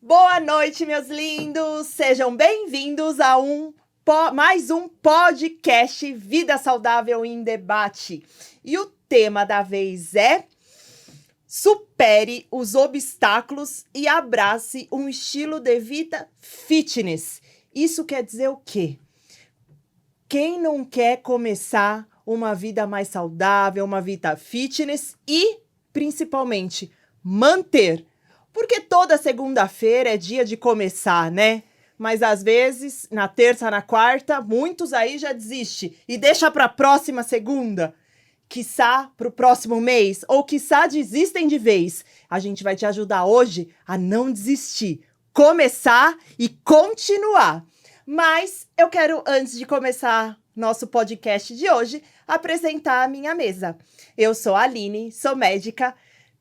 Boa noite, meus lindos! Sejam bem-vindos a mais um podcast Vida Saudável em Debate. E o tema da vez é: supere os obstáculos e abrace um estilo de vida fitness. Isso quer dizer o quê? Quem não quer começar uma vida mais saudável, uma vida fitness e, principalmente, manter? Porque toda segunda-feira é dia de começar, né? Mas às vezes, na terça, na quarta, muitos aí já desistem e deixa para a próxima segunda, quiçá para o próximo mês, ou quiçá desistem de vez. A gente vai te ajudar hoje a não desistir, começar e continuar. Mas eu quero, antes de começar nosso podcast de hoje, apresentar a minha mesa. Eu sou a Aline, sou médica,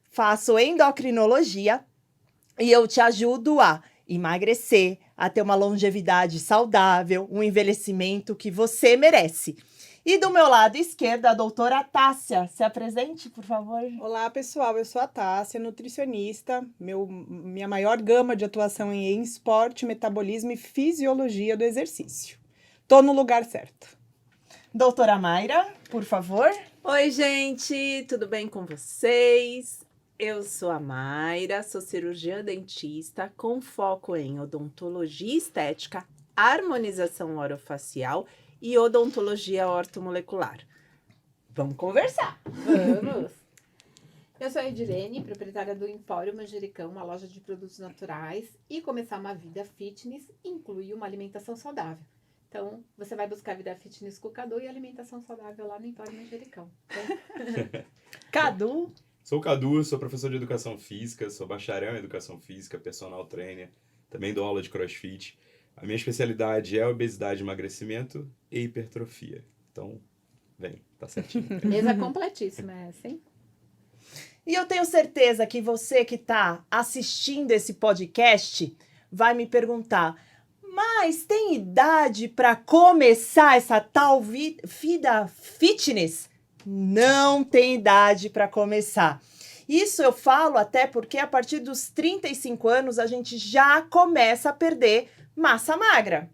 faço endocrinologia e eu te ajudo a emagrecer, a ter uma longevidade saudável, um envelhecimento que você merece. E do meu lado esquerdo, a doutora Tássia. Se apresente, por favor. Olá, pessoal. Eu sou a Tássia, nutricionista. Minha maior gama de atuação é em esporte, metabolismo e fisiologia do exercício. Tô no lugar certo. Doutora Mayra, por favor. Oi, gente. Tudo bem com vocês? Eu sou a Mayra, sou cirurgiã dentista com foco em odontologia estética, harmonização orofacial e odontologia ortomolecular. Vamos conversar. Vamos! Eu sou a Edirene, proprietária do Empório Manjericão, uma loja de produtos naturais, e começar uma vida fitness inclui uma alimentação saudável. Então, você vai buscar vida fitness com o Cadu e alimentação saudável lá no Empório Manjericão. Então... Cadu. Sou o Cadu, sou professor de educação física, sou bacharel em educação física, personal trainer, também dou aula de crossfit. A minha especialidade é obesidade, emagrecimento e hipertrofia. Então, vem, tá certinho. Mesa completíssima essa, hein? E eu tenho certeza que você que está assistindo esse podcast vai me perguntar: mas tem idade para começar essa tal vida fitness? Não tem idade para começar. Isso eu falo até porque a partir dos 35 anos a gente já começa a perder massa magra.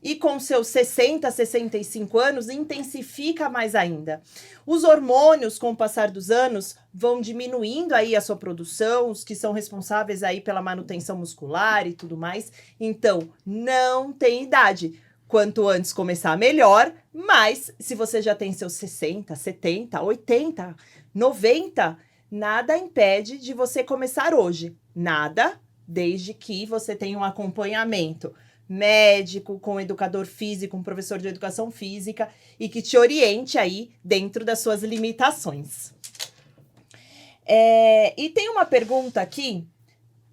E com seus 60, 65 anos, intensifica mais ainda. Os hormônios, com o passar dos anos, vão diminuindo aí a sua produção, os que são responsáveis aí pela manutenção muscular e tudo mais. Então, não tem idade. Quanto antes começar, melhor. Mas, se você já tem seus 60, 70, 80, 90, nada impede de você começar hoje. Nada, desde que você tenha um acompanhamento médico, com educador físico, um professor de educação física e que te oriente aí dentro das suas limitações. E tem uma pergunta aqui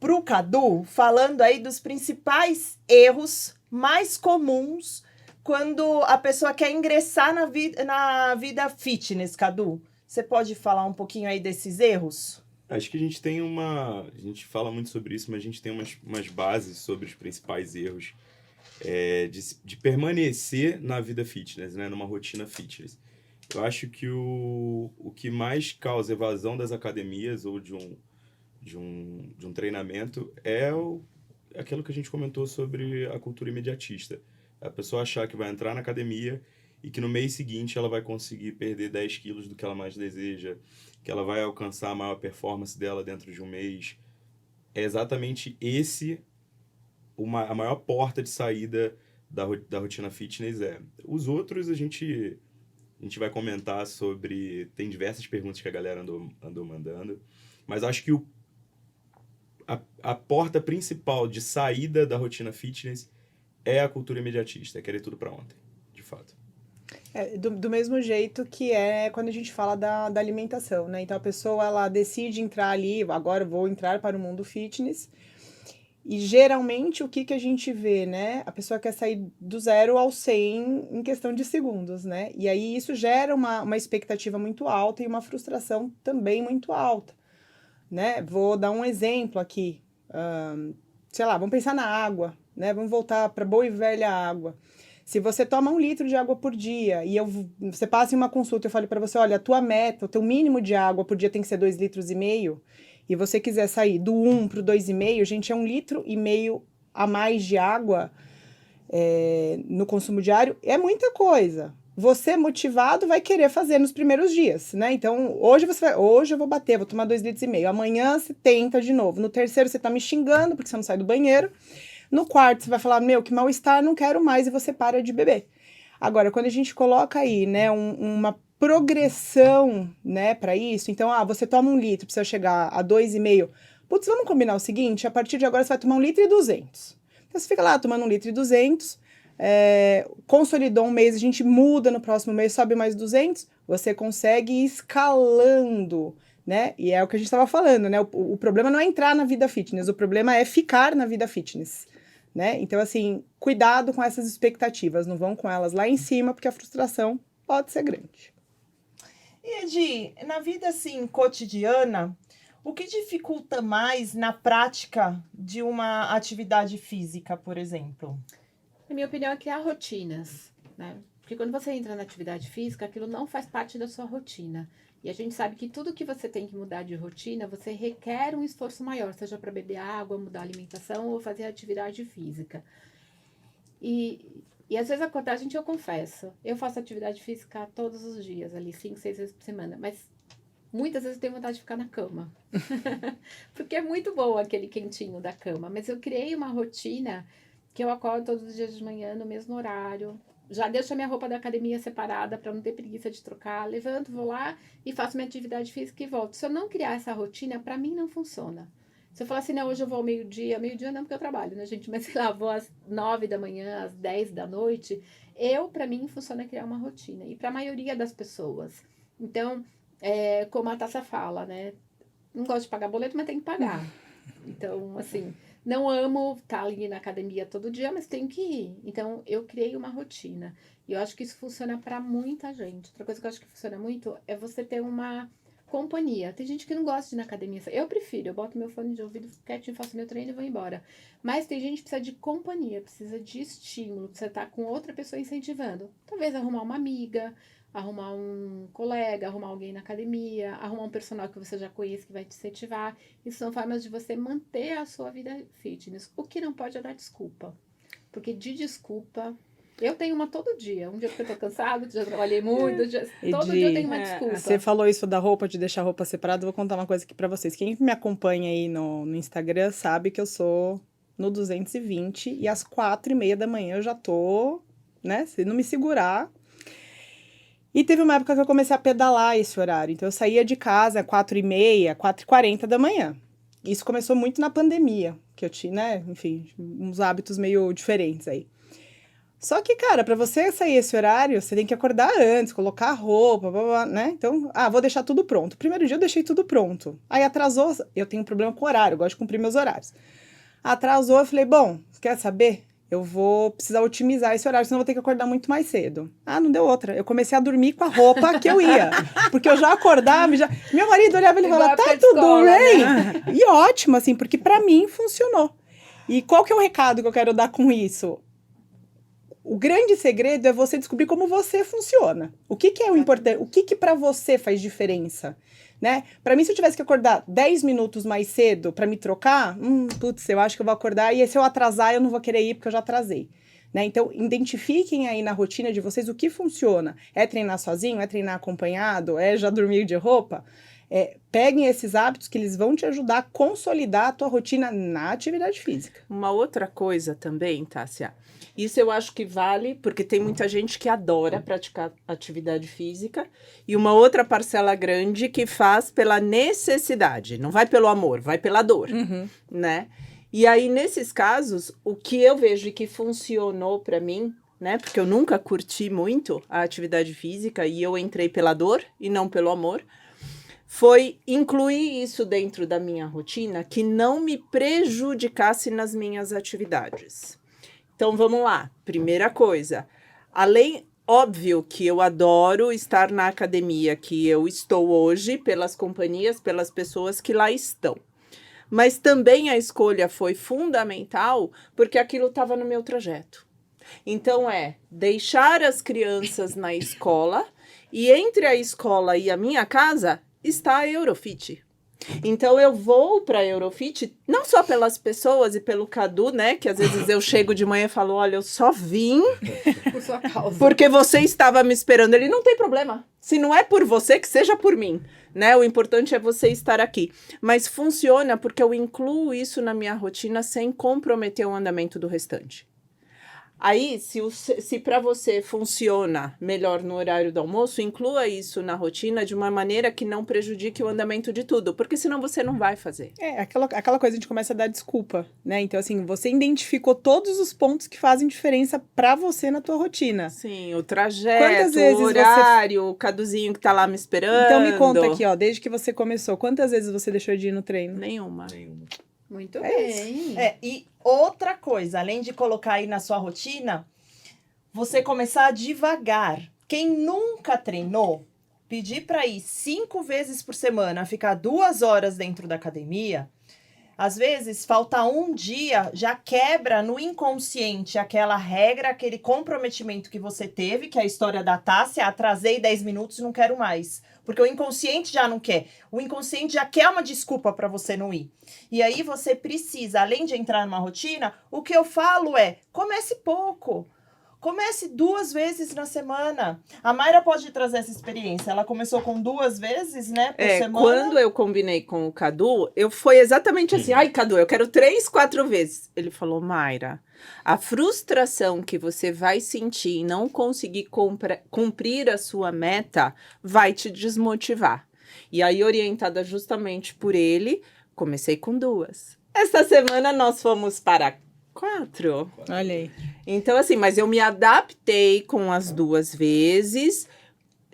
pro Cadu, falando aí dos principais erros mais comuns quando a pessoa quer ingressar na vida fitness, Cadu. Você pode falar um pouquinho aí desses erros? Acho que a gente tem a gente fala muito sobre isso, mas a gente tem umas bases sobre os principais erros de permanecer na vida fitness, né, numa rotina fitness. Eu acho que o que mais causa evasão das academias ou de um treinamento é aquilo que a gente comentou sobre a cultura imediatista. A pessoa achar que vai entrar na academia e que no mês seguinte ela vai conseguir perder 10 quilos do que ela mais deseja, que ela vai alcançar a maior performance dela dentro de um mês. É exatamente a maior porta de saída da rotina fitness. Os outros a gente vai comentar sobre... Tem diversas perguntas que a galera andou mandando, mas acho que a porta principal de saída da rotina fitness é a cultura imediatista, é querer tudo para ontem, de fato. Do mesmo jeito que é quando a gente fala da alimentação, né? Então, a pessoa, ela decide entrar ali, agora eu vou entrar para o mundo fitness, e geralmente o que a gente vê, né? A pessoa quer sair do 0 ao 100 em questão de segundos, né? E aí isso gera uma expectativa muito alta e uma frustração também muito alta, né? Vou dar um exemplo aqui. Sei lá, vamos pensar na água, né? Vamos voltar para boa e velha água. Se você toma 1 litro de água por dia e você passa em uma consulta e eu falo para você, olha, a tua meta, o teu mínimo de água por dia tem que ser 2,5 litros, e você quiser sair do 1 para o 2,5, gente, é 1,5 litro a mais de água no consumo diário, é muita coisa. Você motivado vai querer fazer nos primeiros dias, né? Então, hoje eu vou bater, vou tomar 2,5 litros. Amanhã você tenta de novo. No terceiro você tá me xingando porque você não sai do banheiro. No quarto você vai falar, meu, que mal-estar, não quero mais, e você para de beber. Agora, quando a gente coloca aí, né, uma progressão, né, para isso, então, você toma 1 litro, precisa chegar a 2,5. Putz, vamos combinar o seguinte, a partir de agora você vai tomar 1,2 litros. Então, você fica lá tomando 1,2 litros, consolidou um mês, a gente muda no próximo mês, sobe mais 200, você consegue ir escalando, né? E é o que a gente estava falando, né? O problema não é entrar na vida fitness, o problema é ficar na vida fitness, né? Então, assim, cuidado com essas expectativas, não vão com elas lá em cima, porque a frustração pode ser grande. E, Edi, na vida, assim, cotidiana, o que dificulta mais na prática de uma atividade física, por exemplo? Na minha opinião, é criar rotinas, né? Porque quando você entra na atividade física, aquilo não faz parte da sua rotina. E a gente sabe que tudo que você tem que mudar de rotina, você requer um esforço maior, seja para beber água, mudar a alimentação ou fazer atividade física. E às vezes acontece, eu confesso, eu faço atividade física todos os dias, ali 5, 6 vezes por semana, mas muitas vezes eu tenho vontade de ficar na cama. Porque é muito bom aquele quentinho da cama, mas eu criei uma rotina que eu acordo todos os dias de manhã no mesmo horário, já deixo a minha roupa da academia separada para não ter preguiça de trocar, levanto, vou lá e faço minha atividade física e volto. Se eu não criar essa rotina, para mim não funciona. Se eu falar assim, não, hoje eu vou ao meio-dia não porque eu trabalho, né, gente? Mas sei lá, vou às 9 da manhã, às 10 da noite, para mim, funciona criar uma rotina. E para a maioria das pessoas. Então, como a Tássia fala, né? Não gosto de pagar boleto, mas tem que pagar. Então, assim, não amo estar ali na academia todo dia, mas tenho que ir. Então, eu criei uma rotina. E eu acho que isso funciona para muita gente. Outra coisa que eu acho que funciona muito é você ter uma companhia. Tem gente que não gosta de ir na academia. Eu prefiro, eu boto meu fone de ouvido quietinho, faço meu treino e vou embora. Mas tem gente que precisa de companhia, precisa de estímulo, precisa estar com outra pessoa incentivando. Talvez arrumar uma amiga, arrumar um colega, arrumar alguém na academia, arrumar um personal que você já conhece que vai te incentivar. Isso são formas de você manter a sua vida fitness. O que não pode é dar desculpa. Porque de desculpa... Eu tenho uma todo dia. Um dia que eu tô cansado, já trabalhei muito, todo dia eu tenho uma desculpa. Você falou isso da roupa, de deixar a roupa separada, eu vou contar uma coisa aqui pra vocês. Quem me acompanha aí no Instagram sabe que eu sou no 220 e às 4:30 da manhã eu já tô, né, se não me segurar. E teve uma época que eu comecei a pedalar esse horário. Então eu saía de casa às 4:30, 4:40 da manhã. Isso começou muito na pandemia, que eu tinha, né, enfim, uns hábitos meio diferentes aí. Só que, cara, pra você sair esse horário, você tem que acordar antes, colocar a roupa, blá, blá, né? Então, vou deixar tudo pronto. Primeiro dia eu deixei tudo pronto. Aí atrasou, eu tenho um problema com horário, eu gosto de cumprir meus horários. Atrasou, eu falei, bom, quer saber? Eu vou precisar otimizar esse horário, senão eu vou ter que acordar muito mais cedo. Não deu outra. Eu comecei a dormir com a roupa que eu ia. Porque eu já acordava, meu marido olhava e falava, tá tudo bem? Né? E ótimo, assim, porque pra mim funcionou. E qual que é o recado que eu quero dar com isso? O grande segredo é você descobrir como você funciona. O que é o importante? O que para você faz diferença? Né? Para mim, se eu tivesse que acordar 10 minutos mais cedo para me trocar, putz, eu acho que eu vou acordar e se eu atrasar, eu não vou querer ir porque eu já atrasei. Né? Então, identifiquem aí na rotina de vocês o que funciona. É treinar sozinho? É treinar acompanhado? É já dormir de roupa? Peguem esses hábitos que eles vão te ajudar a consolidar a tua rotina na atividade física. Uma outra coisa também, Tássia, isso eu acho que vale, porque tem muita gente que adora praticar atividade física e uma outra parcela grande que faz pela necessidade, não vai pelo amor, vai pela dor, né? E aí, nesses casos, o que eu vejo e que funcionou para mim, né? Porque eu nunca curti muito a atividade física e eu entrei pela dor e não pelo amor, foi incluir isso dentro da minha rotina que não me prejudicasse nas minhas atividades. Então, vamos lá. Primeira coisa, óbvio que eu adoro estar na academia que eu estou hoje, pelas companhias, pelas pessoas que lá estão. Mas também a escolha foi fundamental porque aquilo estava no meu trajeto. Então, deixar as crianças na escola e entre a escola e a minha casa está a Eurofit. Então, eu vou para a Eurofit, não só pelas pessoas e pelo Cadu, né? Que às vezes eu chego de manhã e falo, olha, eu só vim Por sua causa. porque você estava me esperando. Ele, não tem problema. Se não é por você, que seja por mim, né? O importante é você estar aqui. Mas funciona porque eu incluo isso na minha rotina sem comprometer o andamento do restante. Aí, se para você funciona melhor no horário do almoço, inclua isso na rotina de uma maneira que não prejudique o andamento de tudo, porque senão você não vai fazer. Aquela coisa, a gente começa a dar desculpa, né? Então, assim, você identificou todos os pontos que fazem diferença pra você na tua rotina. Sim, o trajeto, Quantas vezes o horário, o Caduzinho que tá lá me esperando. Então, me conta aqui, ó, desde que você começou, quantas vezes você deixou de ir no treino? Nenhuma. Muito É bem. E outra coisa, além de colocar aí na sua rotina, você começar devagar. Quem nunca treinou, pedir para ir 5 vezes por semana, ficar 2 horas dentro da academia, às vezes falta um dia, já quebra no inconsciente aquela regra, aquele comprometimento que você teve, que é a história da Tássia, atrasei 10 minutos e não quero mais. Porque o inconsciente já não quer. O inconsciente já quer uma desculpa para você não ir. E aí você precisa, além de entrar numa rotina, o que eu falo é, comece pouco. Comece 2 vezes na semana. A Mayra pode trazer essa experiência. Ela começou com 2 vezes, né, por semana. Quando eu combinei com o Cadu, foi exatamente assim. Ai, Cadu, eu quero 3, 4 vezes. Ele falou, Mayra, a frustração que você vai sentir em não conseguir cumprir a sua meta vai te desmotivar. E aí, orientada justamente por ele, comecei com 2. Esta semana nós fomos para 4. Olha aí. Então, assim, mas eu me adaptei com as 2 vezes,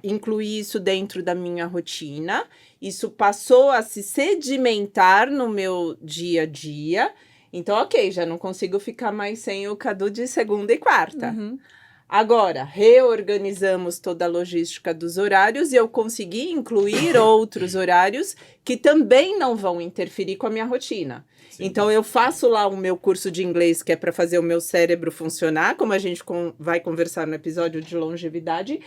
incluí isso dentro da minha rotina, isso passou a se sedimentar no meu dia a dia. Então, ok, já não consigo ficar mais sem o Cadu de segunda e quarta. Uhum. Agora, reorganizamos toda a logística dos horários e eu consegui incluir outros horários que também não vão interferir com a minha rotina. Sim. Então, eu faço lá o meu curso de inglês, que é para fazer o meu cérebro funcionar, como a gente vai conversar no episódio de longevidade,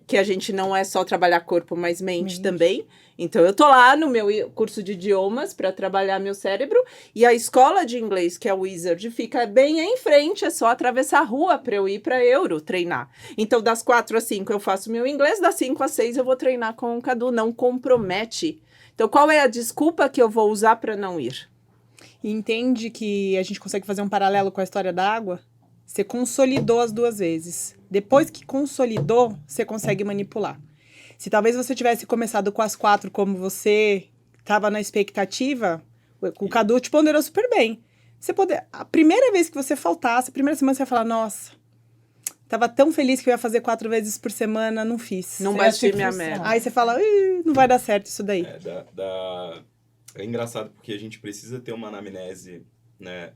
que a gente não é só trabalhar corpo, mas mente também. Então, eu tô lá no meu curso de idiomas para trabalhar meu cérebro, e a escola de inglês, que é o Wizard, fica bem em frente, é só atravessar a rua para eu ir para Euro treinar. Então, das 4 às 5 eu faço meu inglês, das 5 às 6 eu vou treinar com o Cadu, não compromete. Então, qual é a desculpa que eu vou usar para não ir? E entende que a gente consegue fazer um paralelo com a história da água? Você consolidou as 2 vezes. Depois que consolidou, você consegue manipular. Se talvez você tivesse começado com as 4 como você estava na expectativa, o Cadu te ponderou super bem. A primeira vez que você faltasse, a primeira semana você vai falar, nossa, tava tão feliz que eu ia fazer 4 vezes por semana, não fiz. Não Você bati ia se minha frustrar. meta. Aí você fala, não vai dar certo isso daí. É engraçado porque a gente precisa ter uma anamnese, né,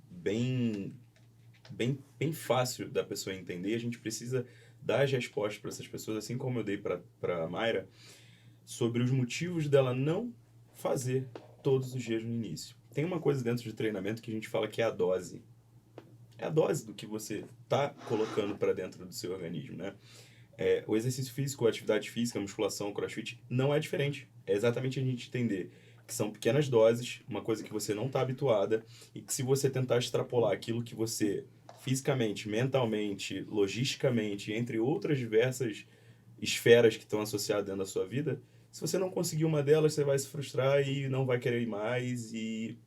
bem fácil da pessoa entender. A gente precisa dar as respostas para essas pessoas, assim como eu dei para a Mayra, sobre os motivos dela não fazer todos os dias no início. Tem uma coisa dentro de treinamento que a gente fala que é a dose. É a dose do que você está colocando para dentro do seu organismo, né? O exercício físico, a atividade física, a musculação, o crossfit, não é diferente. É exatamente a gente entender que são pequenas doses, uma coisa que você não está habituada, e que se você tentar extrapolar aquilo que você fisicamente, mentalmente, logisticamente, entre outras diversas esferas que estão associadas dentro da sua vida, se você não conseguir uma delas, você vai se frustrar e não vai querer ir mais, e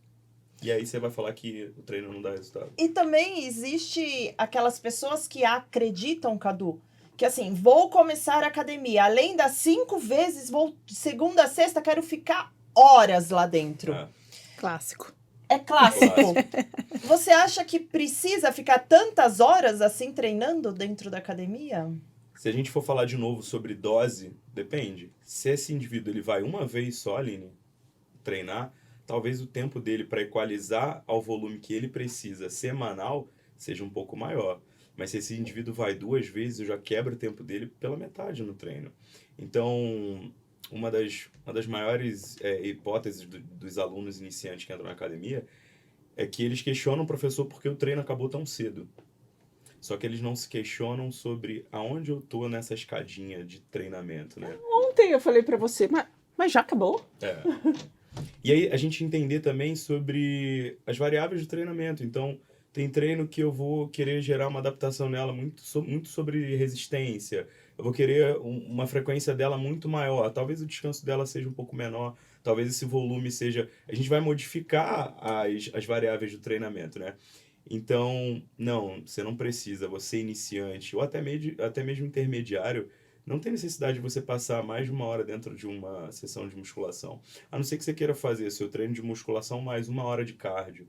aí você vai falar que o treino não dá resultado. E também existe aquelas pessoas que acreditam, Cadu, que assim, vou começar a academia, além das 5 vezes, vou de segunda a sexta, quero ficar horas lá dentro. Clássico. É clássico. Você acha que precisa ficar tantas horas assim treinando dentro da academia? Se a gente for falar de novo sobre dose, depende. Se esse indivíduo ele vai uma vez só, Aline, treinar, talvez o tempo dele para equalizar ao volume que ele precisa semanal seja um pouco maior. Mas se esse indivíduo vai 2 vezes, eu já quebro o tempo dele pela metade no treino. Então, uma das maiores hipóteses dos alunos iniciantes que entram na academia é que eles questionam o professor porque o treino acabou tão cedo. Só que eles não se questionam sobre aonde eu tô nessa escadinha de treinamento, né? Ontem eu falei pra você, mas já acabou? É. E aí a gente entender também sobre as variáveis do treinamento. Então, tem treino que eu vou querer gerar uma adaptação nela muito sobre resistência. Eu vou querer uma frequência dela muito maior. Talvez o descanso dela seja um pouco menor. Talvez esse volume seja... A gente vai modificar as variáveis do treinamento, né? Então, não, você não precisa. Você iniciante ou até mesmo intermediário, não tem necessidade de você passar mais de 1 hora dentro de uma sessão de musculação. A não ser que você queira fazer seu treino de musculação mais 1 hora de cardio.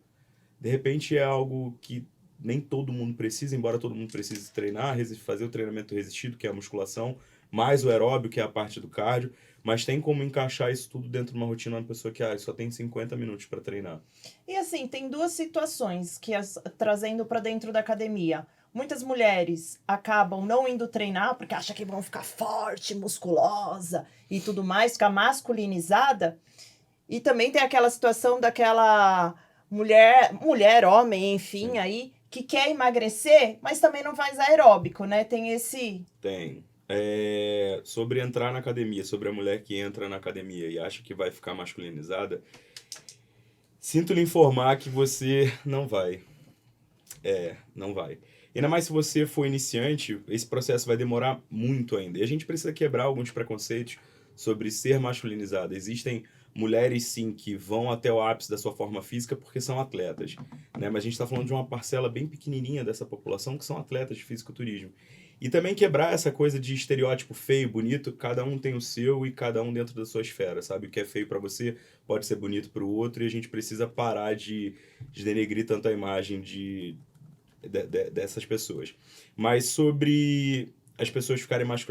De repente é algo que nem todo mundo precisa, embora todo mundo precise treinar, fazer o treinamento resistido, que é a musculação, mais o aeróbio, que é a parte do cardio, mas tem como encaixar isso tudo dentro de uma rotina de uma pessoa que só tem 50 minutos para treinar. E assim, tem 2 situações que trazendo para dentro da academia. Muitas mulheres acabam não indo treinar porque acham que vão ficar forte, musculosa e tudo mais, ficar masculinizada. E também tem aquela situação daquela mulher, homem, enfim, aí, que quer emagrecer, mas também não faz aeróbico, né? Tem esse... Tem. Sobre entrar na academia, sobre a mulher que entra na academia e acha que vai ficar masculinizada, sinto lhe informar que você não vai. Não vai. E ainda mais se você for iniciante, esse processo vai demorar muito ainda. E a gente precisa quebrar alguns preconceitos sobre ser masculinizada. Existem mulheres, sim, que vão até o ápice da sua forma física porque são atletas, né? Mas a gente está falando de uma parcela bem pequenininha dessa população que são atletas de fisiculturismo. E também quebrar essa coisa de estereótipo feio, bonito, cada um tem o seu e cada um dentro da sua esfera, sabe? O que é feio para você pode ser bonito para o outro e a gente precisa parar de denegrir tanto a imagem dessas pessoas. Mas sobre as pessoas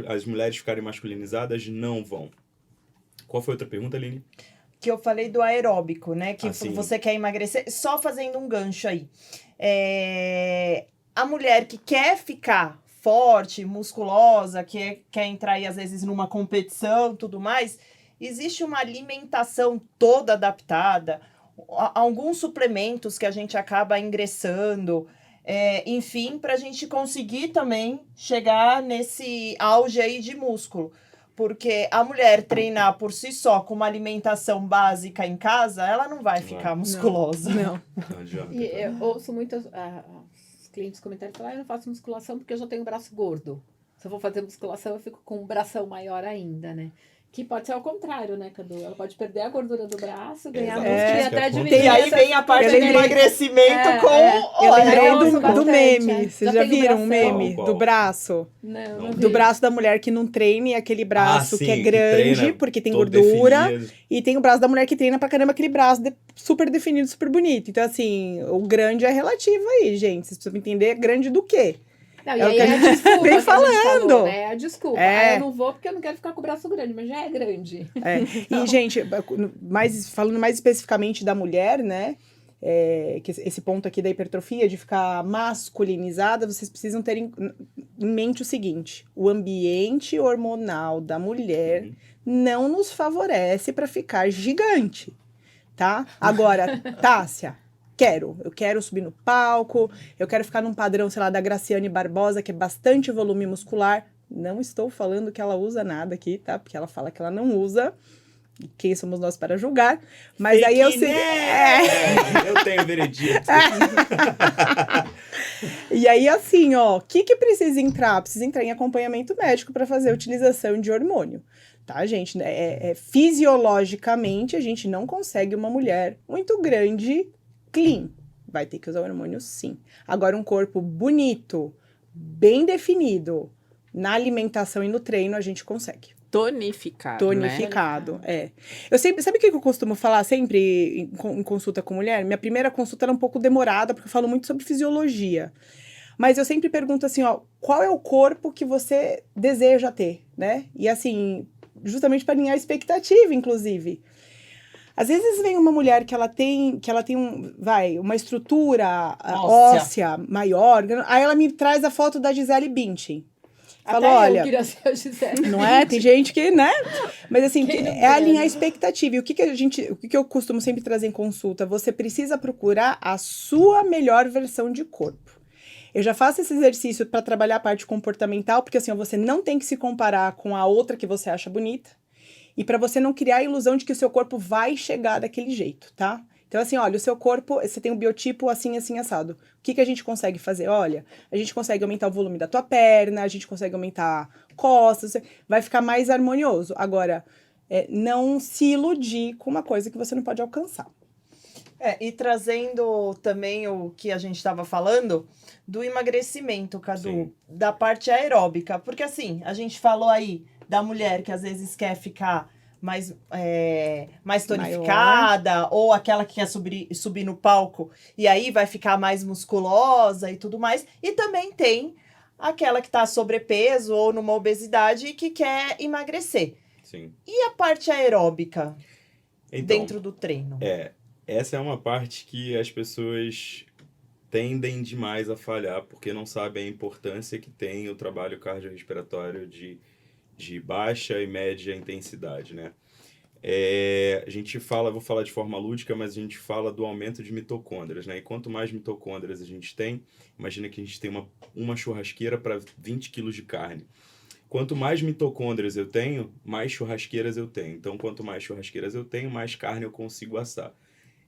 as mulheres ficarem masculinizadas, não vão. Qual foi a outra pergunta, Aline? Que eu falei do aeróbico, né? Que sim. você quer emagrecer, só fazendo um gancho aí. A mulher que quer ficar forte, musculosa, que quer entrar aí, às vezes, numa competição, tudo mais, existe uma alimentação toda adaptada, alguns suplementos que a gente acaba ingressando, enfim, para a gente conseguir também chegar nesse auge aí de músculo. Porque a mulher treinar por si só com uma alimentação básica em casa, ela não vai ficar musculosa. Não. Não adianta. E eu ouço muito os clientes comentarem, falar, eu não faço musculação porque eu já tenho braço gordo. Se eu vou fazer musculação, eu fico com um bração maior ainda, né? Que pode ser ao contrário, né, Cadu? Ela pode perder a gordura do braço, ganhar músculo e até diminuir. E aí vem a parte do emagrecimento com... Eu lembrei eu do meme. Vocês já viram um o meme do braço? Não Do vi. braço da mulher que não treina e aquele braço sim, que é que grande, treina porque tem todo gordura. definido. E tem o braço da mulher que treina pra caramba, aquele braço super definido, super bonito. Então, assim, o grande é relativo aí, gente. Vocês precisam entender grande do quê? Não, e É o aí que a é a gente desculpa vem que a gente falando. falou, né? É a desculpa. É. Eu não vou porque eu não quero ficar com o braço grande, mas já é grande. E, gente, falando mais especificamente da mulher, né? Que esse ponto aqui da hipertrofia, de ficar masculinizada, vocês precisam ter em mente o seguinte: o ambiente hormonal da mulher não nos favorece para ficar gigante, tá? Agora, Tássia, eu quero subir no palco, eu quero ficar num padrão, sei lá, da Graciane Barbosa, que é bastante volume muscular. Não estou falando que ela usa nada aqui, tá? Porque ela fala que ela não usa. Quem somos nós para julgar? Mas aí eu sei. Eu tenho veredito. E aí, assim, ó, o que precisa entrar? Precisa entrar em acompanhamento médico para fazer a utilização de hormônio, tá, gente? Fisiologicamente, a gente não consegue uma mulher muito grande clean. Vai ter que usar hormônio, sim. Agora, um corpo bonito, bem definido, na alimentação e no treino, a gente consegue. Tonificado, Né? Eu sempre, sabe o que eu costumo falar sempre em consulta com mulher? Minha primeira consulta era um pouco demorada, porque eu falo muito sobre fisiologia. Mas eu sempre pergunto assim, ó, qual é o corpo que você deseja ter, né? E assim, justamente para alinhar a expectativa, inclusive. Às vezes vem uma mulher que ela tem uma estrutura óssea maior, aí ela me traz a foto da Gisele Bündchen. Falou, olha, eu queria ser a Gisele. Não é? Tem gente que, né? Mas assim, alinhar a expectativa. E o que eu costumo sempre trazer em consulta? Você precisa procurar a sua melhor versão de corpo. Eu já faço esse exercício para trabalhar a parte comportamental, porque assim, ó, você não tem que se comparar com a outra que você acha bonita. E para você não criar a ilusão de que o seu corpo vai chegar daquele jeito, tá? Então, assim, olha, o seu corpo, você tem um biotipo assim, assim, assado. O que a gente consegue fazer? Olha, a gente consegue aumentar o volume da tua perna, a gente consegue aumentar costas, vai ficar mais harmonioso. Agora, não se iludir com uma coisa que você não pode alcançar. E trazendo também o que a gente estava falando do emagrecimento, Cadu, Sim. da parte aeróbica. Porque assim, a gente falou aí da mulher que às vezes quer ficar mais tonificada, ou aquela que quer subir no palco e aí vai ficar mais musculosa e tudo mais. E também tem aquela que está sobrepeso ou numa obesidade e que quer emagrecer. Sim. E a parte aeróbica Então, dentro do treino? essa é uma parte que as pessoas tendem demais a falhar, porque não sabem a importância que tem o trabalho cardiorrespiratório de baixa e média intensidade, né? A gente fala, vou falar de forma lúdica, mas a gente fala do aumento de mitocôndrias, né? E quanto mais mitocôndrias a gente tem, imagina que a gente tem uma churrasqueira para 20 quilos de carne. Quanto mais mitocôndrias eu tenho, mais churrasqueiras eu tenho. Então, quanto mais churrasqueiras eu tenho, mais carne eu consigo assar.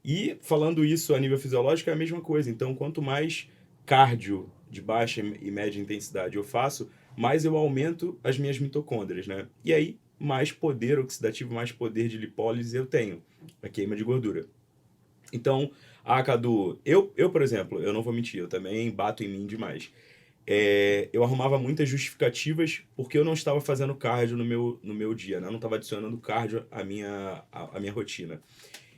E falando isso a nível fisiológico é a mesma coisa. Então, quanto mais cardio de baixa e média intensidade eu faço, mais eu aumento as minhas mitocôndrias, né? E aí, mais poder oxidativo, mais poder de lipólise eu tenho, a queima de gordura. Então, Cadu, eu, por exemplo, eu não vou mentir, eu também bato em mim demais. Eu arrumava muitas justificativas porque eu não estava fazendo cardio no meu dia, né? Eu não estava adicionando cardio à minha rotina.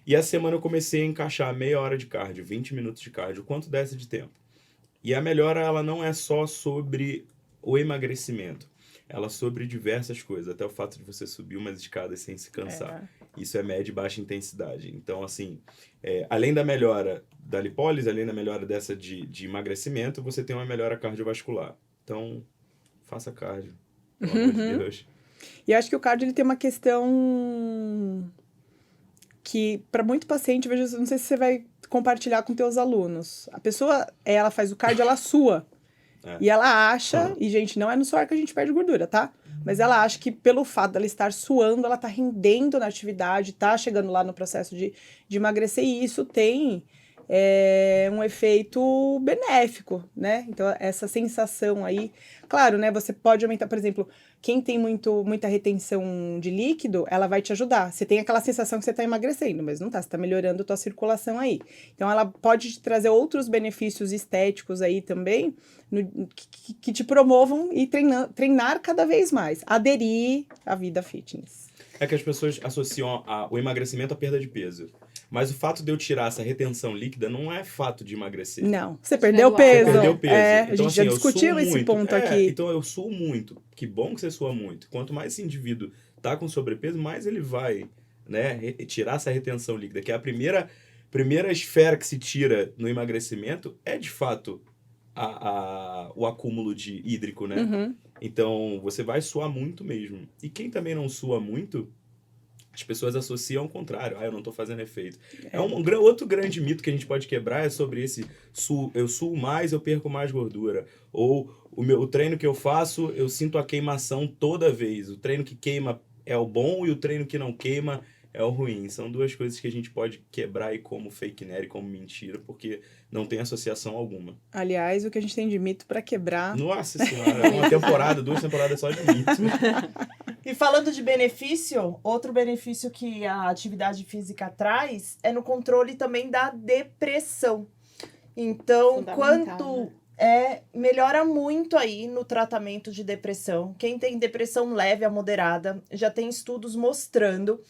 E essa semana eu comecei a encaixar meia hora de cardio, 20 minutos de cardio, quanto desse de tempo. E a melhora, ela não é só sobre o emagrecimento. Ela é sobre diversas coisas, até o fato de você subir umas escadas sem se cansar. Isso é média e baixa intensidade. Então, assim, além da melhora da lipólise, além da melhora dessa de emagrecimento, você tem uma melhora cardiovascular. Então, faça cardio, pelo amor de Deus. E acho que o cardio ele tem uma questão que, para muito paciente, veja, não sei se você vai compartilhar com teus alunos. A pessoa, ela faz o cardio, ela sua. E ela acha, e gente, não é no suor que a gente perde gordura, tá? Mas ela acha que pelo fato dela estar suando, ela tá rendendo na atividade, tá chegando lá no processo de emagrecer, e isso tem um efeito benéfico, né? Então, essa sensação aí, claro, né? Você pode aumentar, por exemplo, quem tem muita retenção de líquido, ela vai te ajudar. Você tem aquela sensação que você tá emagrecendo, mas não tá, você tá melhorando a tua circulação aí. Então, ela pode te trazer outros benefícios estéticos aí também, que te promovam e treinar cada vez mais, aderir à vida fitness. É que as pessoas associam o emagrecimento à perda de peso. Mas o fato de eu tirar essa retenção líquida não é fato de emagrecer. Não, você perdeu peso. Você perdeu peso. A Então, gente assim, já discutiu esse muito. ponto aqui. Então eu suo muito. Que bom que você sua muito. Quanto mais esse indivíduo tá com sobrepeso, mais ele vai, né, tirar essa retenção líquida. Que é a primeira esfera que se tira no emagrecimento é, de fato, o acúmulo de hídrico, né? Uhum. Então, você vai suar muito mesmo. E quem também não sua muito, as pessoas associam ao contrário. Eu não estou fazendo efeito. Outro grande mito que a gente pode quebrar é sobre esse eu suo mais, eu perco mais gordura. Ou o treino que eu faço, eu sinto a queimação toda vez. O treino que queima é o bom e o treino que não queima é o ruim. São duas coisas que a gente pode quebrar aí como fake news e como mentira, porque não tem associação alguma. Aliás, o que a gente tem de mito para quebrar... Nossa senhora, uma temporada, 2 temporadas só de mito. E falando de benefício, outro benefício que a atividade física traz é no controle também da depressão. Então, melhora muito aí no tratamento de depressão. Quem tem depressão leve a moderada, já tem estudos mostrando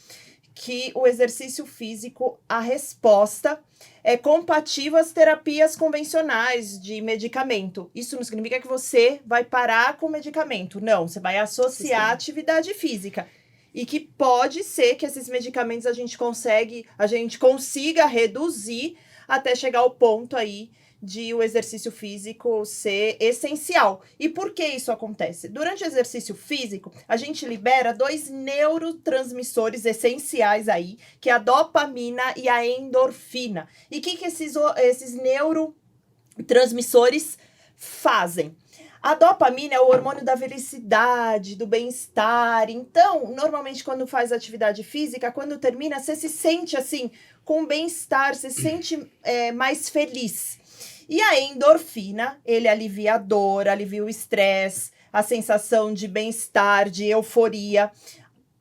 que o exercício físico, a resposta é compatível às terapias convencionais de medicamento. Isso não significa que você vai parar com o medicamento. Não, você vai associar a atividade física. E que pode ser que esses medicamentos a gente consiga reduzir até chegar ao ponto aí de o exercício físico ser essencial. E por que isso acontece? Durante o exercício físico, a gente libera 2 neurotransmissores essenciais aí, que é a dopamina e a endorfina. E o que esses neurotransmissores fazem. A dopamina é o hormônio da felicidade, do bem-estar. Então, normalmente, quando faz atividade física, quando termina, você se sente assim, com bem-estar, você se sente mais feliz. E a endorfina, ele alivia a dor, alivia o estresse, a sensação de bem-estar, de euforia.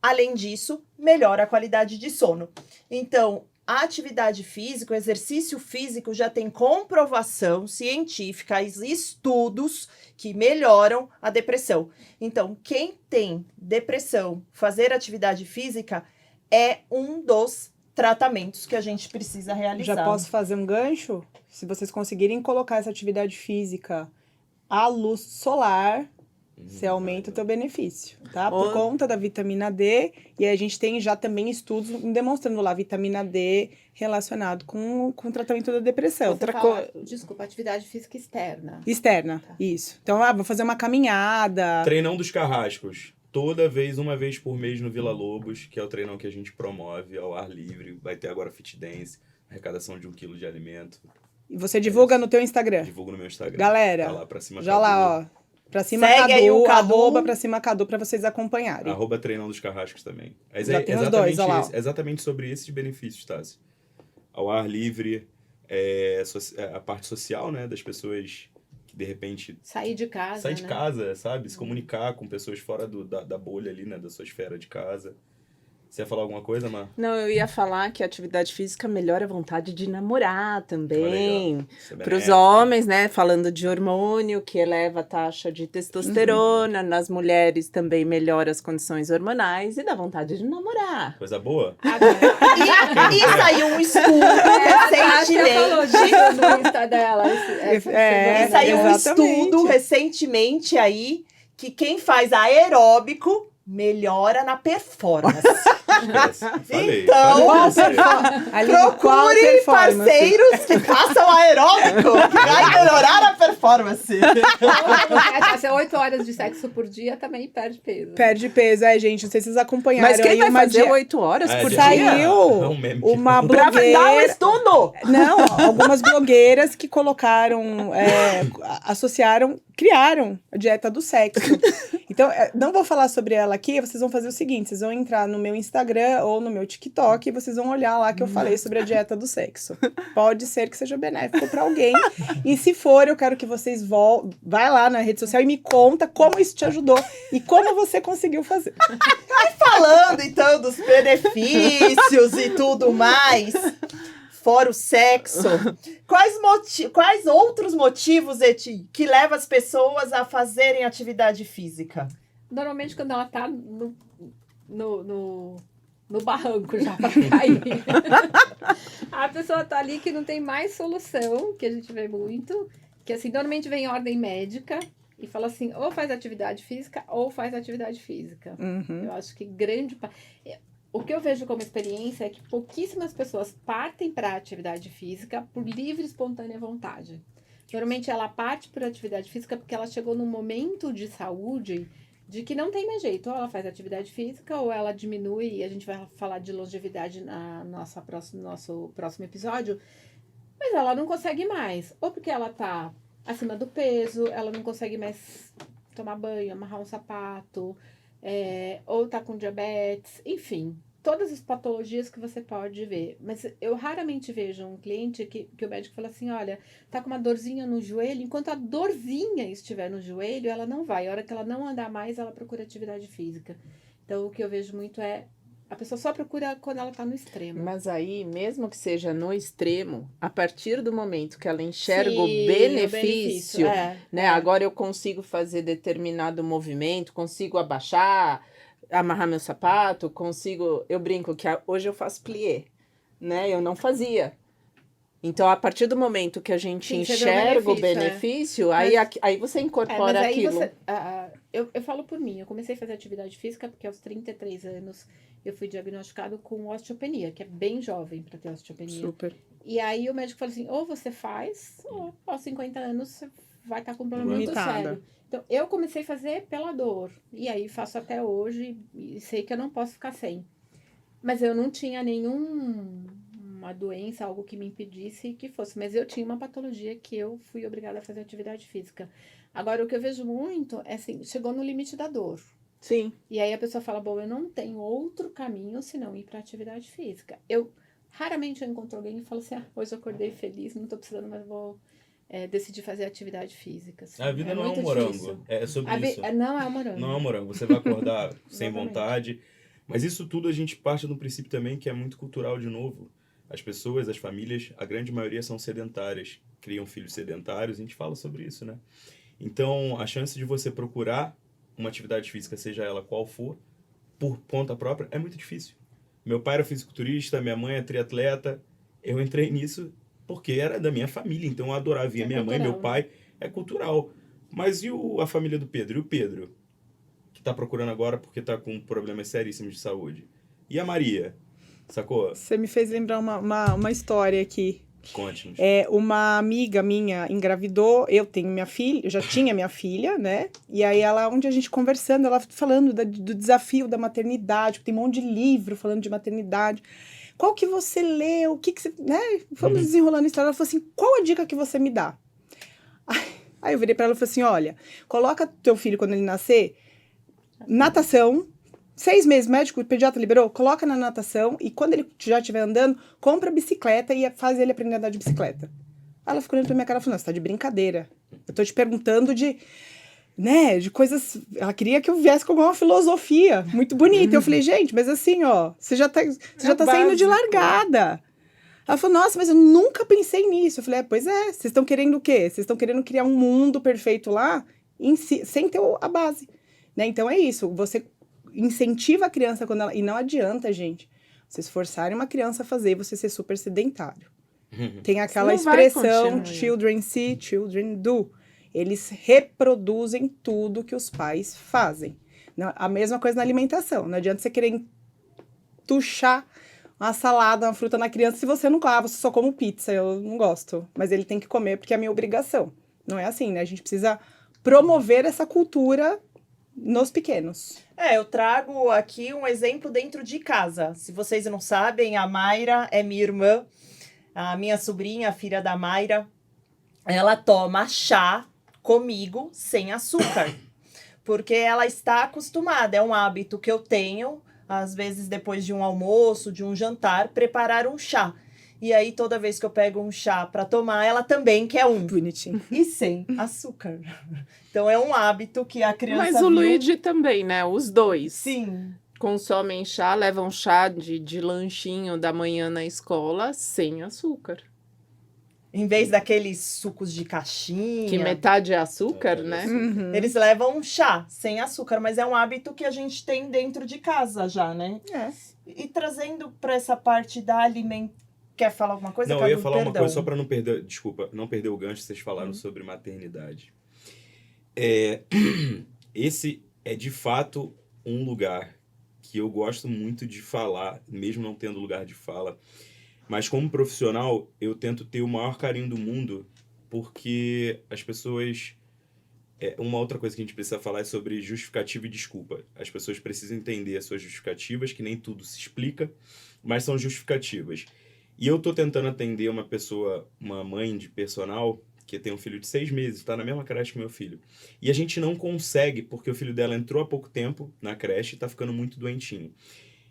Além disso, melhora a qualidade de sono. Então, a atividade física, o exercício físico já tem comprovação científica, estudos que melhoram a depressão. Então, quem tem depressão, fazer atividade física é um dos tratamentos que a gente precisa realizar. Já posso fazer um gancho? Se vocês conseguirem colocar essa atividade física à luz solar, você aumenta o teu benefício, tá? Por conta da vitamina D. E aí a gente tem já também estudos demonstrando lá vitamina D relacionado com o tratamento da depressão. Desculpa, atividade física externa. Externa, isso. Então, vou fazer uma caminhada. Treinão dos Carrascos. Uma vez por mês no Vila Lobos, que é o treinão que a gente promove ao ar livre. Vai ter agora fit dance, arrecadação de 1 quilo de alimento. E você divulga no teu Instagram. Divulgo no meu Instagram. Galera, tá lá pra cima já lá, ó. Pra cima Segue Cadu, aí o Cadu. arroba pra cima Cadu, pra vocês acompanharem. Arroba Treinão dos Carrascos também. Mas Já tem os dois, olha lá. Exatamente sobre esses benefícios, Tassi. Ao ar livre, a parte social, né, das pessoas que, de repente... Sair de casa, de casa, sabe? Se comunicar com pessoas fora da bolha ali, né, da sua esfera de casa. Você ia falar alguma coisa, Mar? Não, eu ia falar que a atividade física melhora a vontade de namorar também. Para os homens, né? Falando de hormônio, que eleva a taxa de testosterona. Nas mulheres também melhora as condições hormonais e dá vontade de namorar. Coisa boa. E saiu um estudo recentemente. No Insta dela. E saiu um estudo recentemente aí que quem faz aeróbico melhora na performance. Falei. Procure parceiros que façam aeróbico, que vai melhorar a performance. Se 8 horas de sexo por dia, também perde peso. Perde peso, gente. Não sei se vocês acompanharam. Mas quem aí vai fazer 8 horas por dia? Saiu uma blogueira... Dá um estudo! Não, algumas blogueiras que colocaram, criaram a dieta do sexo. Então, não vou falar sobre ela aqui, vocês vão fazer o seguinte, vocês vão entrar no meu Instagram ou no meu TikTok e vocês vão olhar lá que eu falei sobre a dieta do sexo. Pode ser que seja benéfico para alguém. E se for, eu quero que vocês vai lá na rede social e me conta como isso te ajudou e como você conseguiu fazer. E falando, então, dos benefícios e tudo mais... Fora o sexo, quais outros motivos, Eti, que levam as pessoas a fazerem atividade física? Normalmente, quando ela tá no barranco já pra cair, a pessoa tá ali que não tem mais solução, que a gente vê muito, que assim, normalmente vem ordem médica e fala assim, ou faz atividade física ou faz atividade física. Uhum. Eu acho que o que eu vejo como experiência é que pouquíssimas pessoas partem para a atividade física por livre e espontânea vontade. Normalmente ela parte para a atividade física porque ela chegou num momento de saúde de que não tem mais jeito. Ou ela faz atividade física ou ela diminui, e a gente vai falar de longevidade no nosso próximo episódio, mas ela não consegue mais. Ou porque ela tá acima do peso, ela não consegue mais tomar banho, amarrar um sapato... ou tá com diabetes, enfim, todas as patologias que você pode ver. Mas eu raramente vejo um cliente que o médico fala assim, olha, tá com uma dorzinha no joelho, enquanto a dorzinha estiver no joelho, ela não vai. A hora que ela não andar mais, ela procura atividade física. Então, o que eu vejo muito é, a pessoa só procura quando ela tá no extremo. Mas aí, mesmo que seja no extremo, a partir do momento que ela enxerga o Sim, benefício, né? é. Agora eu consigo fazer determinado movimento, consigo abaixar, amarrar meu sapato, eu brinco que hoje eu faço plié, né? Eu não fazia. Então, a partir do momento que a gente enxerga o benefício, aí você incorpora mas aí aquilo. Eu falo por mim, eu comecei a fazer atividade física porque aos 33 anos eu fui diagnosticado com osteopenia, que é bem jovem para ter osteopenia. Super. E aí o médico falou assim, ou você faz, ou aos 50 anos você vai estar com um problema muito sério. Então, eu comecei a fazer pela dor, e aí faço até hoje, e sei que eu não posso ficar sem. Mas eu não tinha nenhuma uma doença, algo que me impedisse que fosse. Mas eu tinha uma patologia que eu fui obrigada a fazer atividade física. Agora, o que eu vejo muito é assim, chegou no limite da dor. Sim. E aí a pessoa fala, bom, eu não tenho outro caminho senão ir para atividade física. Raramente eu encontro alguém e falo assim, hoje eu acordei feliz, não tô precisando, mas vou decidir fazer atividade física. Assim. A vida não é um muito morango. difícil. É sobre isso. Não é um morango. Não é um morango. Você vai acordar sem Exatamente. vontade. Mas isso tudo a gente parte de um princípio também que é muito cultural de novo. As pessoas, as famílias, a grande maioria são sedentárias. Criam filhos sedentários, a gente fala sobre isso, né? Então, a chance de você procurar uma atividade física, seja ela qual for, por conta própria, é muito difícil. Meu pai era fisiculturista, minha mãe é triatleta. Eu entrei nisso porque era da minha família, então eu adorava. Via minha mãe, meu pai, é cultural. Mas a família do Pedro? E o Pedro? Que tá procurando agora porque tá com problemas seríssimos de saúde. E a Maria? Sacou? Você me fez lembrar uma história aqui. Conte-nos. Uma amiga minha engravidou, eu já tinha minha filha, né? E aí onde a gente conversando, ela falando do desafio da maternidade, tem um monte de livro falando de maternidade. Qual que você leu? O que você, né? Vamos desenrolando a história. Ela falou assim, qual a dica que você me dá? Aí eu virei pra ela e falei assim, olha, coloca teu filho quando ele nascer, natação, 6 meses, médico, o pediatra liberou, coloca na natação e quando ele já estiver andando, compra bicicleta e faz ele aprender a andar de bicicleta. Aí ela ficou olhando pra minha cara e falou, você tá de brincadeira. Eu tô te perguntando de coisas... Ela queria que eu viesse com alguma filosofia muito bonita. Eu falei, gente, mas assim, ó, você já tá saindo de largada. Ela falou, nossa, mas eu nunca pensei nisso. Eu falei, pois é, vocês estão querendo o quê? Vocês estão querendo criar um mundo perfeito lá sem ter a base. Né? Então é isso, você incentiva a criança quando ela... E não adianta, gente, vocês forçarem uma criança a fazer você ser super sedentário. Tem aquela expressão, children see, children do. Eles reproduzem tudo que os pais fazem. A mesma coisa na alimentação. Não adianta você querer tuchar uma salada, uma fruta na criança se você não come. Você só come pizza, eu não gosto. Mas ele tem que comer porque é a minha obrigação. Não é assim, né? A gente precisa promover essa cultura nos pequenos. Eu trago aqui um exemplo dentro de casa. Se vocês não sabem, a Mayra é minha irmã, a minha sobrinha, a filha da Mayra, ela toma chá comigo sem açúcar, porque ela está acostumada, é um hábito que eu tenho, às vezes depois de um almoço, de um jantar, preparar um chá. E aí, toda vez que eu pego um chá para tomar, ela também quer um. Bonitinho. E sem açúcar. Então, é um hábito que a criança... Mas o Luigi também, né? Os dois. Sim. Consomem chá, levam chá de lanchinho da manhã na escola sem açúcar. Em vez daqueles sucos de caixinha... Que metade é açúcar, né? Uhum. Eles levam um chá sem açúcar, mas é um hábito que a gente tem dentro de casa já, né? E trazendo para essa parte da alimentação... Quer falar alguma coisa? Não, eu ia falar uma coisa só para não perder... Desculpa, não perder o gancho, vocês falaram sobre maternidade. Esse é, de fato, um lugar que eu gosto muito de falar, mesmo não tendo lugar de fala. Mas como profissional, eu tento ter o maior carinho do mundo, porque as pessoas... uma outra coisa que a gente precisa falar é sobre justificativa e desculpa. As pessoas precisam entender as suas justificativas, que nem tudo se explica, mas são justificativas. E eu tô tentando atender uma pessoa, uma mãe de personal, que tem um filho de 6 meses, tá na mesma creche que meu filho. E a gente não consegue, porque o filho dela entrou há pouco tempo na creche e tá ficando muito doentinho.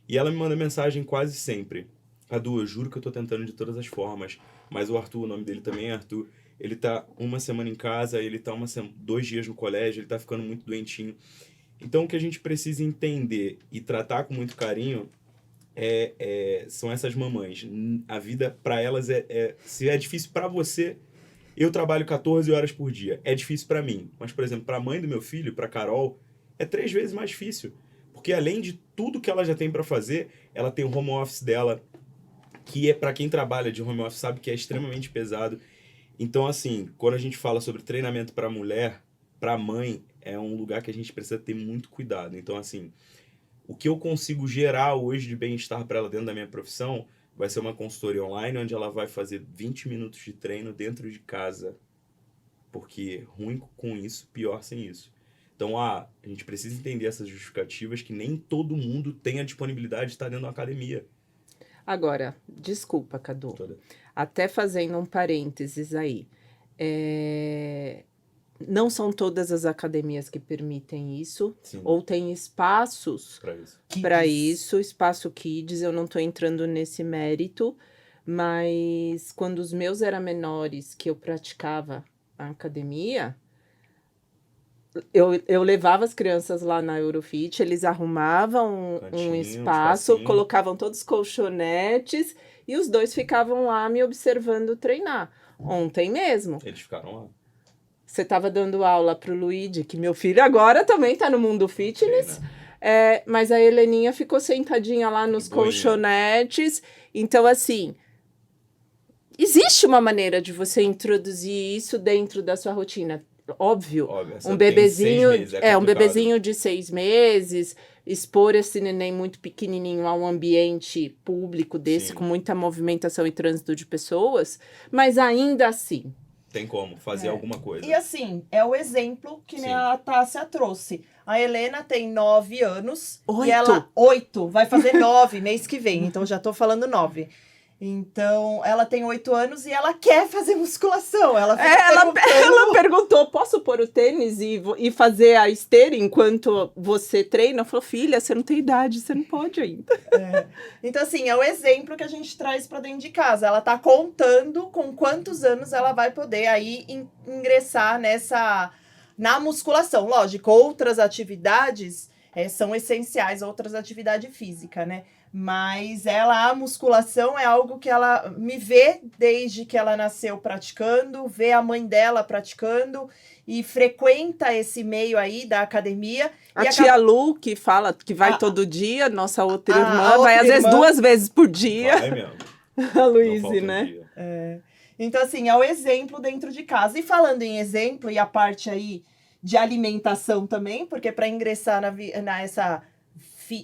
E ela me manda mensagem quase sempre. Adu, eu juro que eu tô tentando de todas as formas, mas o Arthur, o nome dele também é Arthur, ele tá uma semana em casa, ele tá 2 dias no colégio, ele tá ficando muito doentinho. Então o que a gente precisa entender e tratar com muito carinho são essas mamães. A vida para elas se é difícil para você, eu trabalho 14 horas por dia, é difícil para mim. Mas, por exemplo, para a mãe do meu filho, para Carol, é 3 vezes mais difícil. Porque além de tudo que ela já tem para fazer, ela tem o home office dela, que para quem trabalha de home office sabe que é extremamente pesado. Então, assim, quando a gente fala sobre treinamento para mulher, para mãe, é um lugar que a gente precisa ter muito cuidado. Então, assim, o que eu consigo gerar hoje de bem-estar para ela dentro da minha profissão vai ser uma consultoria online, onde ela vai fazer 20 minutos de treino dentro de casa. Porque ruim com isso, pior sem isso. Então, a gente precisa entender essas justificativas que nem todo mundo tem a disponibilidade de estar dentro da academia. Agora, desculpa, Cadu. Toda. Até fazendo um parênteses aí. Não são todas as academias que permitem isso, Sim, ou tem espaços pra isso. para isso, espaço kids, eu não estou entrando nesse mérito, mas quando os meus eram menores, que eu praticava a academia, eu levava as crianças lá na Eurofit, eles arrumavam um Cantinho, espaço, espacinho. colocavam todos os colchonetes e os dois ficavam lá me observando treinar. Ontem mesmo, Eles ficaram lá. você estava dando aula pro Luigi, que meu filho agora também está no mundo fitness, Treina. mas a Heleninha ficou sentadinha lá nos De boinha. colchonetes. Então, assim, existe uma maneira de você introduzir isso dentro da sua rotina. Óbvio, Óbvio, essa um tem bebezinho, 6 meses, um complicado. bebezinho de 6 meses, expor esse neném muito pequenininho a um ambiente público desse, Sim. com muita movimentação e trânsito de pessoas, mas ainda assim, Tem como fazer alguma coisa. E assim, é o exemplo que nem Sim. a Tássia trouxe. A Helena tem 9 anos. 8. E ela... 8. Vai fazer 9 mês que vem. Então, já tô falando 9. Então, ela tem 8 anos e ela quer fazer musculação. Ela fica ela perguntando... perguntou, posso pôr o tênis e fazer a esteira enquanto você treina? Eu falei, filha, você não tem idade, você não pode ainda. Então, assim, é o exemplo que a gente traz pra dentro de casa. Ela tá contando com quantos anos ela vai poder aí ingressar na musculação. Lógico, outras atividades são essenciais, outras atividades físicas, né? Mas a musculação é algo que ela me vê desde que ela nasceu praticando, vê a mãe dela praticando e frequenta esse meio aí da academia. A E tia Lu, que fala que vai todo dia, nossa outra irmã, vai às vezes 2 vezes por dia. Vai mesmo. A Não Luíse, falta um né? dia. Então, assim, é o exemplo dentro de casa. E falando em exemplo, e a parte aí de alimentação também, porque para ingressar nessa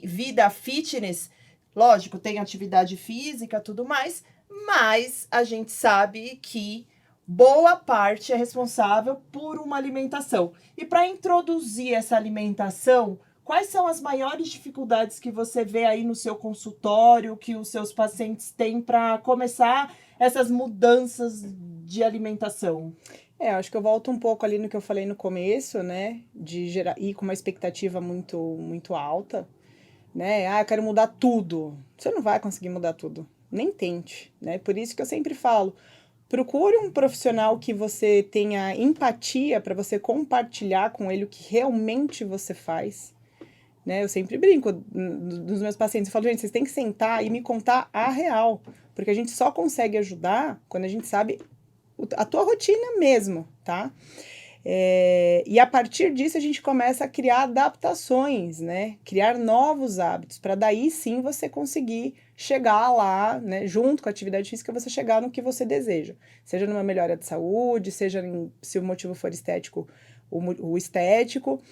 vida fitness, lógico, tem atividade física, tudo mais, mas a gente sabe que boa parte é responsável por uma alimentação. E para introduzir essa alimentação, quais são as maiores dificuldades que você vê aí no seu consultório, que os seus pacientes têm para começar essas mudanças de alimentação? Acho que eu volto um pouco ali no que eu falei no começo, né? De ir com uma expectativa muito, muito alta, né? Eu quero mudar tudo. Você não vai conseguir mudar tudo. Nem tente, né? Por isso que eu sempre falo, procure um profissional que você tenha empatia para você compartilhar com ele o que realmente você faz, né? Eu sempre brinco dos meus pacientes, eu falo, gente, vocês têm que sentar e me contar a real, porque a gente só consegue ajudar quando a gente sabe a tua rotina mesmo, tá? E a partir disso a gente começa a criar adaptações, né? Criar novos hábitos, para daí sim você conseguir chegar lá, né? Junto com a atividade física, você chegar no que você deseja. Seja numa melhora de saúde, seja se o motivo for estético, o estético,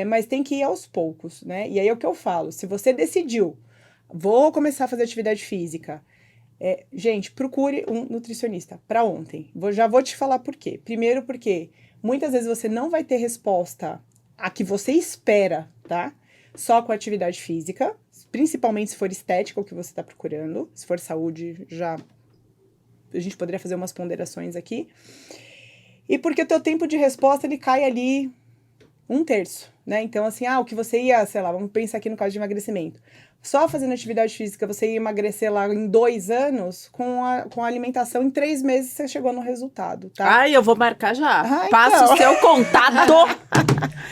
mas tem que ir aos poucos, né? E aí é o que eu falo, se você decidiu, vou começar a fazer atividade física, gente, procure um nutricionista para ontem. Já vou te falar por quê. Primeiro porque muitas vezes você não vai ter resposta a que você espera, tá? Só com a atividade física, principalmente se for estética o que você está procurando. Se for saúde, já a gente poderia fazer umas ponderações aqui. E porque o teu tempo de resposta, ele cai ali 1/3, né? Então, assim, o que você ia, sei lá, vamos pensar aqui no caso de emagrecimento. Só fazendo atividade física, você ia emagrecer lá em 2 anos, com a alimentação, em 3 meses você chegou no resultado, tá? Ai, eu vou marcar já. Então. Passa o seu contato.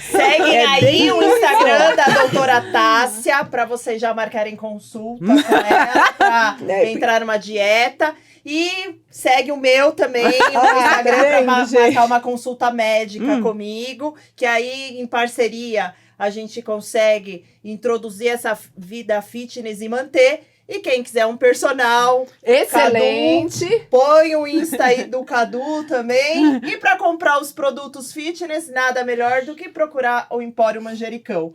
Seguem aí bem o Instagram da doutora Tássia, para vocês já marcarem consulta com ela, pra entrar numa dieta. E segue o meu também, o Instagram, para marcar uma consulta médica comigo, que aí, em parceria, a gente consegue introduzir essa vida fitness e manter. E quem quiser um personal, Excelente. Cadu, põe o Insta aí do Cadu também. E para comprar os produtos fitness, nada melhor do que procurar o Empório Manjericão.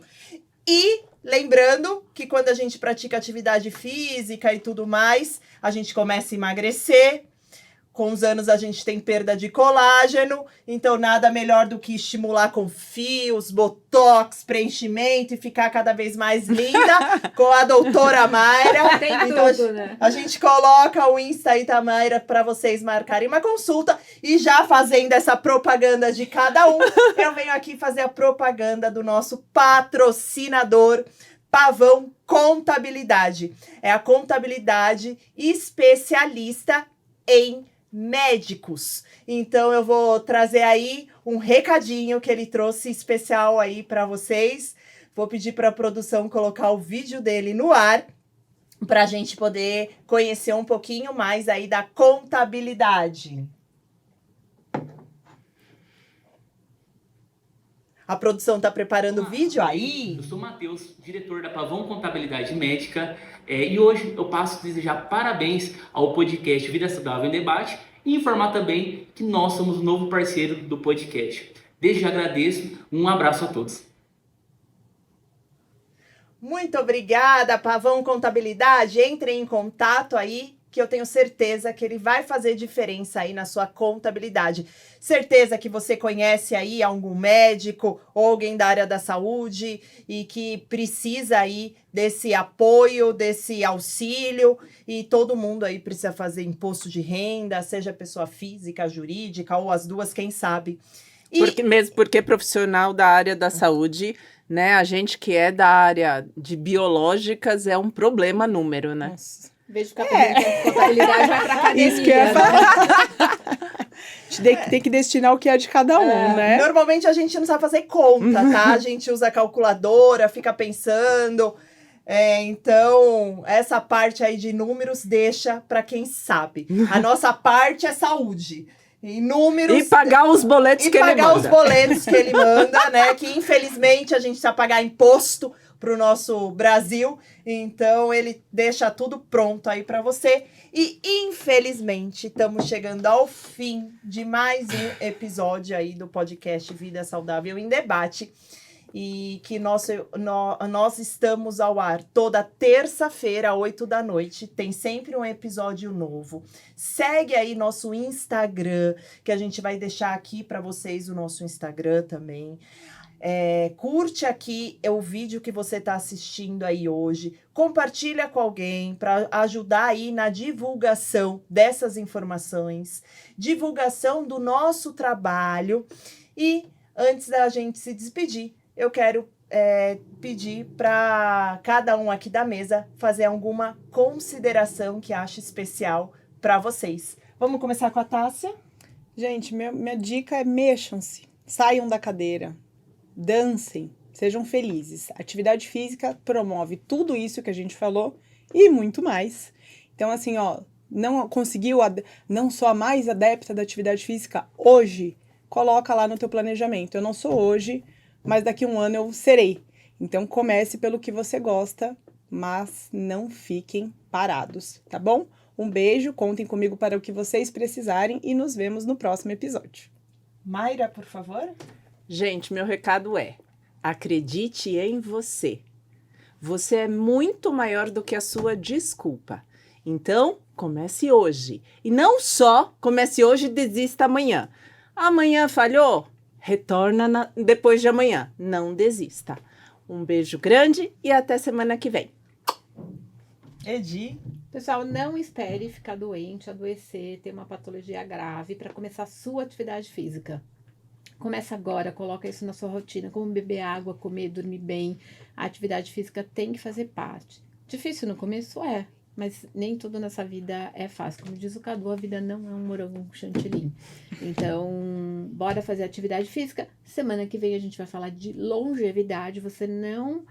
E lembrando que quando a gente pratica atividade física e tudo mais, a gente começa a emagrecer. Com os anos a gente tem perda de colágeno, então nada melhor do que estimular com fios, botox, preenchimento e ficar cada vez mais linda com a doutora Mayra. Tem Então, tudo, né? a gente coloca o Insta aí da Mayra para vocês marcarem uma consulta. E já fazendo essa propaganda de cada um, eu venho aqui fazer a propaganda do nosso patrocinador, Pavão Contabilidade. É a contabilidade especialista em médicos. Então eu vou trazer aí um recadinho que ele trouxe especial aí para vocês. Vou pedir para a produção colocar o vídeo dele no ar para a gente poder conhecer um pouquinho mais aí da contabilidade. A produção está preparando o vídeo aí? Eu sou o Matheus, diretor da Pavão Contabilidade Médica, e hoje eu passo a desejar parabéns ao podcast Vida Saudável em Debate e informar também que nós somos o novo parceiro do podcast. Desde já agradeço, um abraço a todos. Muito obrigada, Pavão Contabilidade. Entrem em contato aí, que eu tenho certeza que ele vai fazer diferença aí na sua contabilidade. Certeza que você conhece aí algum médico ou alguém da área da saúde e que precisa aí desse apoio, desse auxílio, e todo mundo aí precisa fazer imposto de renda, seja pessoa física, jurídica ou as duas, quem sabe. Mesmo porque profissional da área da saúde, né? A gente que é da área de biológicas é um problema número, né? Nossa. Em vez de ficar pedindo contabilidade, vai pra academia. Isso que eu ia falar. A gente tem que destinar o que é de cada um, né? Normalmente a gente não sabe fazer conta, tá? A gente usa calculadora, fica pensando. Então, essa parte aí de números deixa para quem sabe. A nossa parte é saúde. E números... E pagar os boletos que ele manda. E pagar os boletos que ele manda, né? Que infelizmente a gente precisa pagar imposto pro nosso Brasil. Então, ele deixa tudo pronto aí para você. E infelizmente, estamos chegando ao fim de mais um episódio aí do podcast Vida Saudável em Debate. E que nós estamos ao ar toda terça-feira, 8 da noite. Tem sempre um episódio novo. Segue aí nosso Instagram, que a gente vai deixar aqui para vocês o nosso Instagram também. Curte aqui o vídeo que você está assistindo aí hoje. Compartilha com alguém para ajudar aí na divulgação dessas informações. Divulgação do nosso trabalho. E antes da gente se despedir, eu quero pedir para cada um aqui da mesa fazer alguma consideração que ache especial para vocês. Vamos começar com a Tássia? Gente, minha dica é mexam-se, saiam da cadeira, dancem, sejam felizes. Atividade física promove tudo isso que a gente falou e muito mais. Então, assim, não conseguiu, não sou a mais adepta da atividade física hoje, coloca lá no teu planejamento. Eu não sou hoje, mas daqui a um ano eu serei. Então, comece pelo que você gosta, mas não fiquem parados, tá bom? Um beijo, contem comigo para o que vocês precisarem e nos vemos no próximo episódio. Mayra, por favor. Gente, meu recado é: acredite em você. Você é muito maior do que a sua desculpa. Então, comece hoje. E não só comece hoje e desista amanhã. Amanhã falhou? Retorna depois de amanhã. Não desista. Um beijo grande e até semana que vem. Edi. Pessoal, não espere ficar doente, adoecer, ter uma patologia grave para começar a sua atividade física. Começa agora, coloca isso na sua rotina, como beber água, comer, dormir bem. A atividade física tem que fazer parte. Difícil no começo? Mas nem tudo nessa vida é fácil. Como diz o Cadu, a vida não é um morango chantilly. Então, bora fazer atividade física. Semana que vem a gente vai falar de longevidade. Você não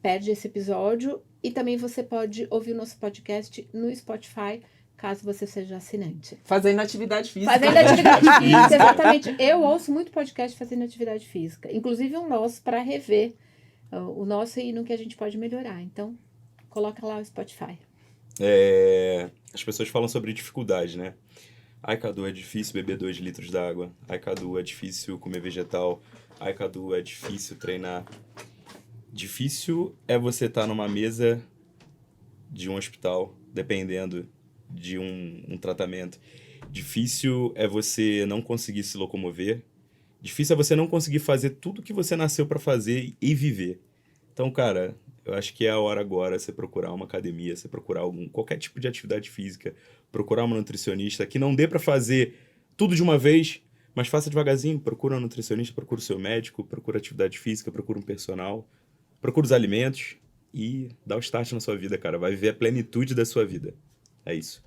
perde esse episódio. E também você pode ouvir o nosso podcast no Spotify, caso você seja assinante. Fazendo atividade física. Fazendo atividade física, exatamente. Eu ouço muito podcast fazendo atividade física. Inclusive o nosso, para rever o nosso e no que a gente pode melhorar. Então, coloca lá o Spotify. As pessoas falam sobre dificuldade, né? Ai, Cadu, é difícil beber 2 litros d'água. Ai, Cadu, é difícil comer vegetal. Ai, Cadu, é difícil treinar. Difícil é você estar numa mesa de um hospital, dependendo de um tratamento. Difícil é você não conseguir se locomover. Difícil é você não conseguir fazer tudo que você nasceu para fazer e viver. Então, cara, eu acho que é a hora agora você procurar uma academia, você procurar qualquer tipo de atividade física, procurar uma nutricionista que não dê para fazer tudo de uma vez, mas faça devagarzinho. Procura um nutricionista, procura o seu médico, procura atividade física, procura um personal, procura os alimentos e dá o start na sua vida, cara. Vai viver a plenitude da sua vida. É isso.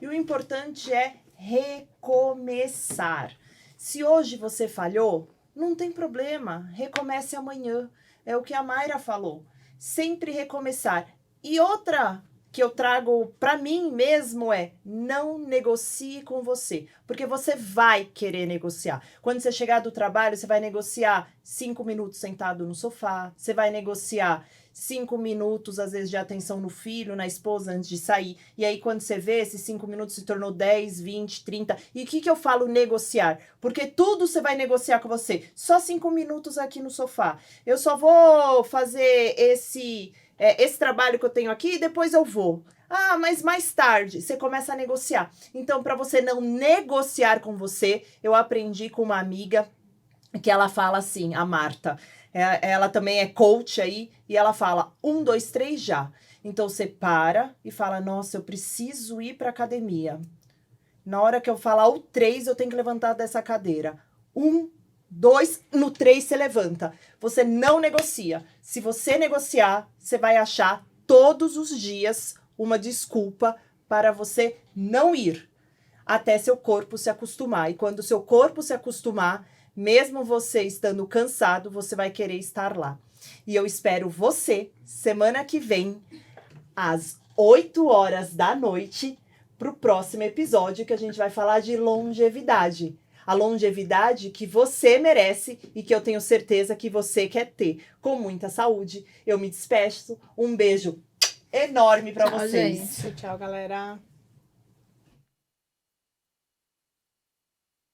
E o importante é recomeçar. Se hoje você falhou, não tem problema, recomece amanhã. É o que a Mayra falou. Sempre recomeçar. E outra que eu trago para mim mesmo é: não negocie com você, porque você vai querer negociar. Quando você chegar do trabalho, você vai negociar 5 minutos sentado no sofá, você vai negociar 5 minutos, às vezes, de atenção no filho, na esposa, antes de sair. E aí, quando você vê, esses 5 minutos se tornou 10, 20, 30. E o que eu falo negociar? Porque tudo você vai negociar com você. Só 5 minutos aqui no sofá. Eu só vou fazer esse trabalho que eu tenho aqui e depois eu vou. Ah, mas mais tarde você começa a negociar. Então, para você não negociar com você, eu aprendi com uma amiga que ela fala assim, a Marta. Ela também é coach aí, e ela fala 1, 2, 3 já. Então você para e fala: nossa, eu preciso ir para academia. Na hora que eu falar o 3, eu tenho que levantar dessa cadeira. 1, 2, no 3 você levanta. Você não negocia. Se você negociar, você vai achar todos os dias uma desculpa para você não ir, até seu corpo se acostumar. E quando seu corpo se acostumar, mesmo você estando cansado, você vai querer estar lá. E eu espero você semana que vem, às 8 horas da noite, para o próximo episódio, que a gente vai falar de longevidade. A longevidade que você merece e que eu tenho certeza que você quer ter. Com muita saúde. Eu me despeço. Um beijo enorme para vocês. Tchau, galera.